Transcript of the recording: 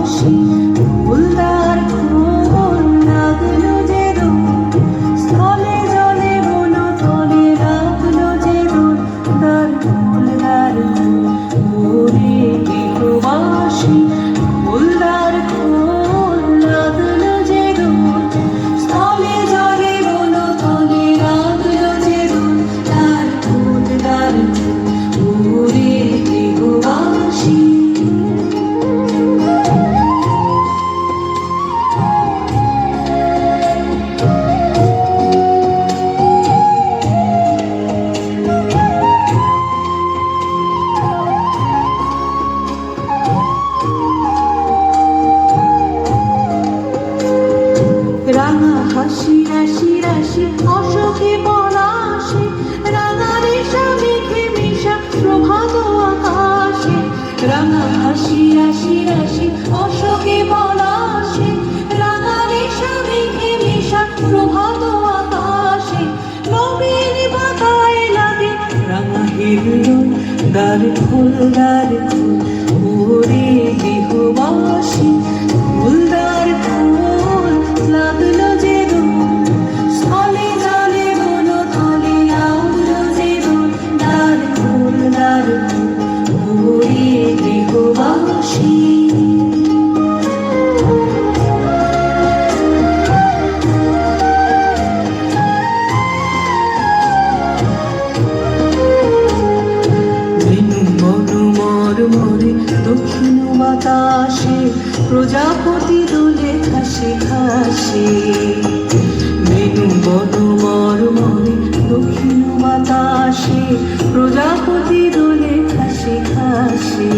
ভালোবাসি ফুলদার ফুল লাগলো যে দোল স্থলে জলে বন তলে লাগলো যে দোল দার ফুলদার ওরে গৃহবাসী ফুলদার ফুল লাগলো যে দোল স্থলে জলে বন তলে লাগলো যে দোল দার ফুলদার ওরে গৃহবাসী রাঙা হাসি রাশি রাশি অশোকে পলাশে রাঙা রেশা মেঘে মিশা প্রভাত আকাশে রাঙা হাসি রাশি রাশি অশোকে পলাশে রাঙা রেশা মেঘে মিশা প্রভাত আকাশে নবীন বাতায় লাগে রাঙা হিরণ দ্বার ফুল দ্বার ফুল ওরে গৃহবাসী ফুলদার ফুল লাগলো যে দোল স্থলে জলে বন তলে লাগলো যে দোল দ্বার ফুল ওরে গৃহবাসী মরে দক্ষিণ বাতাসে প্রজাপতি দোলে খাসে খাসে বেনু বন মরে দক্ষিণ বাতাসে প্রজাপতি দোলে খাসে খাসে